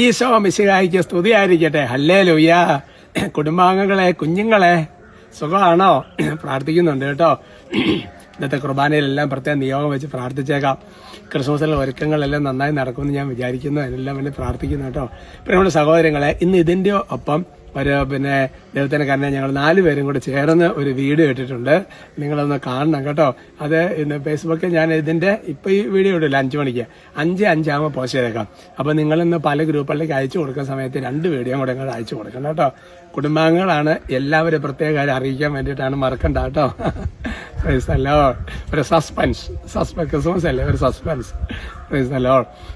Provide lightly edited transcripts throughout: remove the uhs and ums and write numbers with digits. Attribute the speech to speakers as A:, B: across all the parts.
A: ഈശോ മിശിഹായിക്ക് സ്തുതിയായിരിക്കട്ടെ. ഹല്ലേലൂയ. കുടുംബാംഗങ്ങളെ, കുഞ്ഞുങ്ങളെ, സുഖമാണോ? പ്രാർത്ഥിക്കുന്നുണ്ട് കേട്ടോ. ഇന്നത്തെ കുർബാനയിലെല്ലാം പ്രത്യേകം നിയോഗം വെച്ച് പ്രാർത്ഥിച്ചേക്കാം. ക്രിസ്മസിലെ ഒരുക്കങ്ങളെല്ലാം നന്നായി നടക്കുമെന്ന് ഞാൻ വിചാരിക്കുന്നു. അതിനെല്ലാം വേണ്ടി പ്രാർത്ഥിക്കുന്നു കേട്ടോ. പിന്നെ നമ്മുടെ സഹോദരങ്ങളെ, ഇന്ന് ഇതിന്റെ ഒപ്പം ദൈവത്തിന്റെ കാരണം ഞങ്ങൾ 4 പേരും കൂടെ ചേർന്ന് ഒരു വീഡിയോ ഇട്ടിട്ടുണ്ട്. നിങ്ങളൊന്ന് കാണണം കേട്ടോ. അത് ഇന്ന് ഫേസ്ബുക്കിൽ ഞാൻ ഇതിന്റെ ഇപ്പൊ ഈ വീഡിയോ ഇടില്ല 5 മണിക്ക് 5:05 പോസ്റ്റ് ചെയ്തേക്കാം. അപ്പൊ നിങ്ങളിന്ന് പല ഗ്രൂപ്പുകളിലേക്ക് അയച്ചു കൊടുക്കുന്ന സമയത്ത് 2 വീഡിയോ കൂടെ നിങ്ങൾ അയച്ചു കൊടുക്കണം കേട്ടോ. കുടുംബാംഗങ്ങളാണ്, എല്ലാവരും പ്രത്യേക കാര്യം അറിയിക്കാൻ വേണ്ടിയിട്ടാണ്, മറക്കണ്ട കേട്ടോ. ഒരു സസ്പെൻസ് ക്രിസ്മസ് അല്ലേ, ഒരു സസ്പെൻസ്.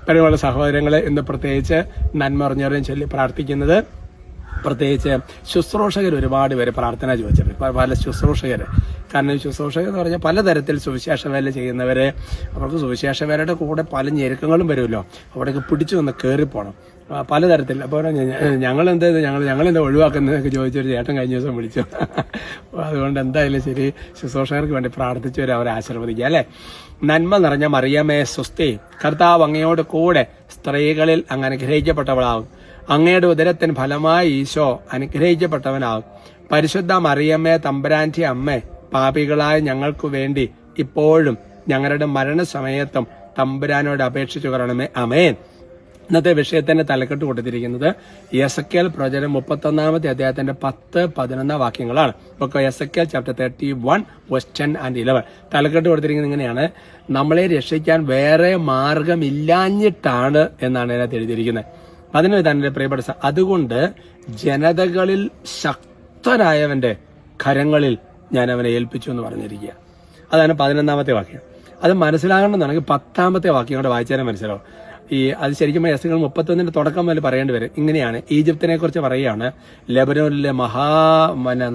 A: പരിപാടി സഹോദരങ്ങളെ, ഇന്ന് പ്രത്യേകിച്ച് നന്മ അറിഞ്ഞവരെയും ചൊല്ലി പ്രാർത്ഥിക്കുന്നത്, പ്രത്യേകിച്ച് ശുശ്രൂഷകർ ഒരുപാട് പേര് പ്രാർത്ഥന ചോദിച്ചിട്ടുണ്ട്. പല ശുശ്രൂഷകര്, കാരണം ശുശ്രൂഷകർ എന്ന് പറഞ്ഞാൽ പലതരത്തിൽ സുവിശേഷ വേല ചെയ്യുന്നവര്, അവർക്ക് സുവിശേഷ വേലയുടെ കൂടെ പല ഞെരുക്കങ്ങളും വരുമല്ലോ, അവിടെയൊക്കെ പിടിച്ചു വന്ന് കയറിപ്പോണം പലതരത്തിൽ. അപ്പോൾ ഞങ്ങളെന്താ ഒഴിവാക്കുന്നതൊക്കെ ചോദിച്ചൊരു ചേട്ടൻ കഴിഞ്ഞ ദിവസം വിളിച്ചു. അതുകൊണ്ട് എന്തായാലും ശരി, ശുശ്രൂഷകർക്ക് വേണ്ടി പ്രാർത്ഥിച്ചവരെ അവരെ ആശീർവദിക്കുക അല്ലെ. നന്മ നിറഞ്ഞ മറിയമേ സ്വസ്തി, കർത്താവ് അങ്ങയോട് കൂടെ സ്ത്രീകളിൽ അങ്ങ് അനുഗ്രഹിക്കപ്പെട്ടവളാവും. അങ്ങയുടെ ഉദരത്തിന് ഫലമായി ഈശോ അനുഗ്രഹിക്കപ്പെട്ടവനാകും. പരിശുദ്ധ മറിയമ്മേ തമ്പുരാന്റെ അമ്മേ, പാപികളായ ഞങ്ങൾക്കു വേണ്ടി ഇപ്പോഴും ഞങ്ങളുടെ മരണസമയത്തും തമ്പുരാനോട് അപേക്ഷിച്ചു കൊള്ളണമേ. ആമേൻ. ഇന്നത്തെ വിഷയത്തിന്റെ തലക്കെട്ട് കൊടുത്തിരിക്കുന്നത് യെസക്കേൽ പ്രവചനം 31-ാമത്തെ അധ്യായത്തിന്റെ 10-11 വാക്യങ്ങളാണ്. Book of Ezekiel chapter 31 verse 10 and 11. തലക്കെട്ട് കൊടുത്തിരിക്കുന്നത് ഇങ്ങനെയാണ്: നമ്മളെ രക്ഷിക്കാൻ വേറെ മാർഗമില്ലാഞ്ഞിട്ടാണ് എന്നാണ് ഇതിനകത്ത് എഴുതിയിരിക്കുന്നത്. അതിന് തന്നെ പ്രിയപ്പെട്ട, അതുകൊണ്ട് ജനതകളിൽ ശക്തനായവന്റെ കരങ്ങളിൽ ഞാൻ അവനെ ഏൽപ്പിച്ചു എന്ന് പറഞ്ഞിരിക്കുക. അതാണ് 11-ാമത്തെ വാക്യം. അത് മനസ്സിലാകണമെന്നാണെങ്കിൽ 10-ാമത്തെ വാക്യം കൂടെ വായിച്ചാലും മനസ്സിലാവും. അത് ശരിക്കും യെസക്കേൽ 31 തുടക്കം മുതൽ പറയേണ്ടി വരും. ഇങ്ങനെയാണ്, ഈജിപ്തിനെ കുറിച്ച് പറയുകയാണ്. ലെബനോനിലെ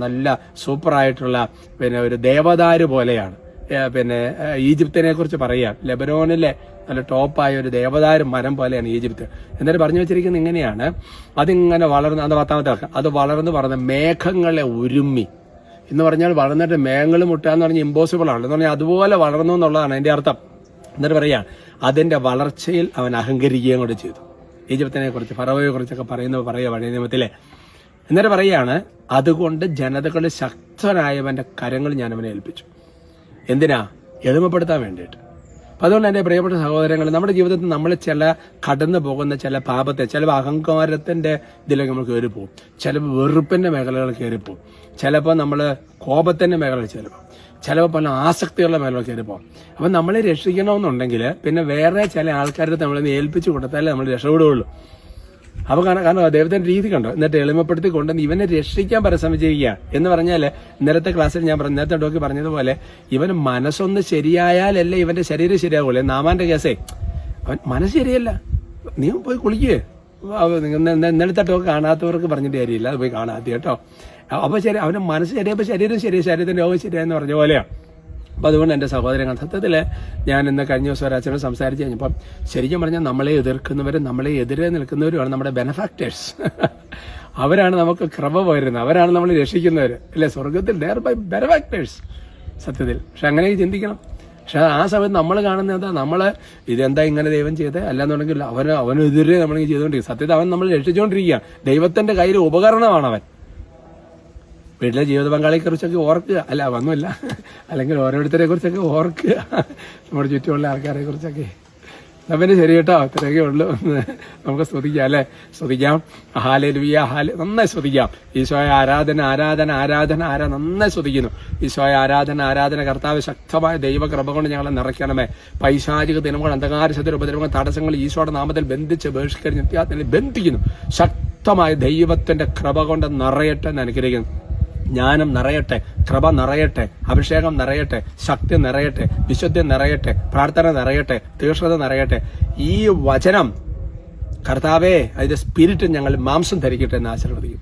A: നല്ല സൂപ്പറായിട്ടുള്ള ഒരു ദേവദാരു പോലെയാണ് ഈജിപ്തിനെ കുറിച്ച് പറയാം. ലെബനോനിലെ നല്ല ടോപ്പായ ഒരു ദേവദാരു മരം പോലെയാണ് ഈജിപ്ത്. എന്നിട്ട് പറഞ്ഞു വെച്ചിരിക്കുന്നത് ഇങ്ങനെയാണ്: അതിങ്ങനെ വളർന്ന്, അത് 10-ാമത്തെ വാക്യം, അത് വളർന്ന് മേഘങ്ങളെ ഉരുമ്മി എന്ന് പറഞ്ഞാൽ വളർന്നിട്ട് മേഘങ്ങൾ മുട്ടുക എന്ന് പറഞ്ഞാൽ ഇമ്പോസിബിൾ ആണ് എന്ന് പറഞ്ഞാൽ അതുപോലെ വളർന്നു എന്നുള്ളതാണ് അതിന്റെ അർത്ഥം. എന്നിട്ട് പറയാം, അതിന്റെ വളർച്ചയിൽ അവൻ അഹങ്കരിക്കുകയും കൂടെ ചെയ്തു. ഈജിപ്തിനെ കുറിച്ച്, ഫറവോയെ കുറിച്ചൊക്കെ പറയുക പഴയ നിയമത്തിലെ. എന്നിട്ട് പറയാണ്, അതുകൊണ്ട് ജനതകളിൽ ശക്തനായവന്റെ കരങ്ങൾ ഞാൻ അവനെ ഏൽപ്പിച്ചു. എന്തിനാ? എളിമപ്പെടുത്താൻ വേണ്ടിയിട്ട്. അപ്പൊ അതുകൊണ്ട് എന്റെ പ്രിയപ്പെട്ട സഹോദരങ്ങൾ, നമ്മുടെ ജീവിതത്തിൽ നമ്മൾ കടന്നു പോകുന്ന ചില പാപത്തെ, ചിലപ്പോൾ അഹങ്കാരത്തിന്റെ ഇതിലേക്ക് നമ്മൾ കയറിപ്പോവും, ചിലപ്പോൾ വെറുപ്പിന്റെ മേഖലകൾ കയറിപ്പോവും, ചിലപ്പോൾ നമ്മൾ കോപത്തിന്റെ മേഖല, ചിലപ്പോൾ പല ആസക്തികളുടെ മേഖല കയറിപ്പോവും. അപ്പൊ നമ്മളെ രക്ഷിക്കണമെന്നുണ്ടെങ്കിൽ പിന്നെ വേറെ ചില ആൾക്കാരെ നമ്മളെ ഏൽപ്പിച്ചു കൊടുത്താലേ നമ്മൾ രക്ഷപ്പെടുകയുള്ളൂ. അപ്പൊ കാരണം ദൈവത്തിന്റെ രീതി കണ്ടോ, എന്നിട്ട് എളിമപ്പെടുത്തിക്കൊണ്ട് ഇവനെ രക്ഷിക്കാൻ പരിശ്രമിച്ചിരിക്കുക എന്ന് പറഞ്ഞാല്, ഇന്നലത്തെ ക്ലാസ്സിൽ ഞാൻ നേരത്തെ ഡോക്കി പറഞ്ഞതുപോലെ, ഇവന് മനസ്സൊന്ന് ശരിയായാലല്ലേ ഇവന്റെ ശരീരം ശരിയാകൂലേ. നാമാന്റെ കേസേ, അവൻ മനസ്സ് ശരിയല്ല, നീ പോയി കുളിക്കേ. ഇന്നലത്തെ ടോക്ക് കാണാത്തവർക്ക് പറഞ്ഞിട്ട് കാര്യമില്ല, അത് പോയി കാണാത്ത കേട്ടോ. അപ്പൊ ശരി, അവന്റെ മനസ്സ് ശരിയപ്പോ ശരീരം ശരി, ശരീരത്തിന്റെ രോഗം ശരിയാന്ന് പറഞ്ഞ പോലെയാണ്. അപ്പൊ അതുകൊണ്ട് എന്റെ സഹോദരങ്ങൾ, സത്യത്തില് ഞാൻ ഇന്ന് കഴിഞ്ഞ ദിവസം ഒരു അച്ഛനോട് സംസാരിച്ചു കഴിഞ്ഞപ്പം ശരിക്കും പറഞ്ഞാൽ നമ്മളെ എതിർക്കുന്നവരും നമ്മളെ എതിരെ നിൽക്കുന്നവരുമാണ് നമ്മുടെ ബെനഫാക്ടേഴ്സ്. അവരാണ് നമുക്ക് കൃപ പകരുന്നത്, അവരാണ് നമ്മൾ രക്ഷിക്കുന്നവർ അല്ലെ. സ്വർഗത്തിൽ ദേ ആർ ബൈ ബെനഫാക്ടേഴ്സ് സത്യത്തിൽ. പക്ഷെ അങ്ങനെ ചിന്തിക്കണം. പക്ഷെ ആ സമയത്ത് നമ്മൾ കാണുന്നത് നമ്മള് ഇതെന്താ ഇങ്ങനെ ദൈവം ചെയ്തേ, അല്ലാന്നുണ്ടെങ്കിൽ അവനെതിരെ നമ്മളിങ്ങനെ ചെയ്തുകൊണ്ടിരിക്കും. സത്യത്തിൽ അവൻ നമ്മൾ രക്ഷിച്ചുകൊണ്ടിരിക്കുകയാണ്. ദൈവത്തിന്റെ കയ്യിൽ ഉപകരണമാണ് അവൻ. വീട്ടിലെ ജീവിത പങ്കാളിയെ കുറിച്ചൊക്കെ ഓർക്കുക, അല്ല ഒന്നുമില്ല, അല്ലെങ്കിൽ ഓരോരുത്തരെ കുറിച്ചൊക്കെ ഓർക്കുക, നമ്മുടെ ചുറ്റുമുള്ള ആൾക്കാരെ കുറിച്ചൊക്കെ. പിന്നെ ശരി കേട്ടോ, ഇത്രയൊക്കെ ഉള്ളൂ. നമുക്ക് സ്തുതിക്കാം അല്ലെ, സ്തുതിക്കാം. ഹല്ലേലൂയ, നന്നായി സ്തുതിക്കാം. ഈശോയെ ആരാധന നന്നായി സ്തുതിക്കുന്നു. ഈശോയെ ആരാധന. കർത്താവ് ശക്തമായ ദൈവകൃപ കൊണ്ട് ഞങ്ങളെ നിറയ്ക്കണമേ. പൈശാചിക ദിനങ്ങൾ, അന്ധകാരശത്തിൽ ഉപദ്രവങ്ങൾ, തടസ്സങ്ങൾ ഈശോയുടെ നാമത്തിൽ ബന്ധിച്ച് ബഹിഷ്കരിച്ച് നിത്യാത്മനെ ബന്ധിക്കുന്നു. ശക്തമായ ദൈവത്തിന്റെ കൃപ കൊണ്ട് നിറയട്ടെ എന്ന് അനുഗ്രഹിക്കുന്നു. ജ്ഞാനം നിറയട്ടെ, കൃപ നിറയട്ടെ, അഭിഷേകം നിറയട്ടെ, ശക്തി നിറയട്ടെ, വിശുദ്ധി നിറയട്ടെ, പ്രാർത്ഥന നിറയട്ടെ, തീക്ഷ്ണത നിറയട്ടെ. ഈ വചനം കർത്താവേ, അതിന്റെ സ്പിരിറ്റ് ഞങ്ങൾ മാംസം ധരിക്കട്ടെ എന്ന് ആശീർവദിക്കും.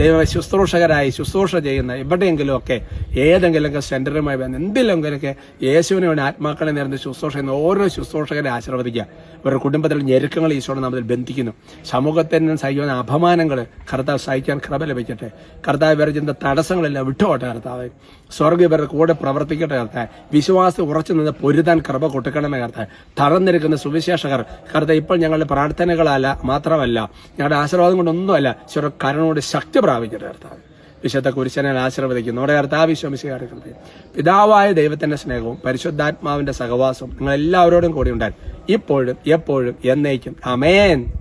A: ദൈവ ശുശ്രൂഷകരായി ശുശ്രൂഷ ചെയ്യുന്ന എവിടെയെങ്കിലുമൊക്കെ ഏതെങ്കിലുമൊക്കെ സെന്ററുമായി എന്തെങ്കിലുമൊക്കെ യേശുവിനെ വേണ്ടി ആത്മാക്കളെ നേർന്ന് ശുശ്രൂഷ ചെയ്യുന്ന ഓരോ ശുശ്രൂഷകരെ ആശീർവദിക്കുക. ഇവരുടെ കുടുംബത്തിൽ ഞെരുക്കങ്ങൾ ഈശോയുടെ നാമത്തിൽ ബന്ധിക്കുന്നു. സമൂഹത്തിന് സഹിക്കുന്ന അപമാനങ്ങൾ കർത്താവ് സഹിക്കാൻ കൃപ ലഭിക്കട്ടെ. കർത്താവ് ഇവരുടെ ചിന്ത തടസ്സങ്ങളെല്ലാം വിട്ടുപോട്ടെ. കർത്താവ് സ്വർഗ്ഗം ഇവരുടെ കൂടെ പ്രവർത്തിക്കട്ടെ. കർത്താവ് വിശ്വാസം ഉറച്ചു നിന്ന് പൊരുതാൻ കൃപ കൊടുക്കണമേ. കർത്താവ് തറന്നിരിക്കുന്ന സുവിശേഷകർ കർത്താവ് ഇപ്പോൾ ഞങ്ങളുടെ പ്രാർത്ഥനകളാൽ മാത്രമല്ല ഞങ്ങളുടെ ആശീർവാദം കൊണ്ടൊന്നുമല്ല, ഈശോയുടെ കരുണയോട് ശക്തി പ്രാപിക്കട്ടെ കർത്താവ്. വിശുദ്ധ കുരിശനെ ആശീർവദിക്കുന്നു. നമ്മുടെ കർത്താവ് ഈശോമിശിഹായുടെ കൃപയും പിതാവായ ദൈവത്തിന്റെ സ്നേഹവും പരിശുദ്ധാത്മാവിന്റെ സഹവാസവും നിങ്ങൾ എല്ലാവരോടും കൂടി ഉണ്ടായി ഇപ്പോഴും എപ്പോഴും എന്നേക്കും. ആമേൻ.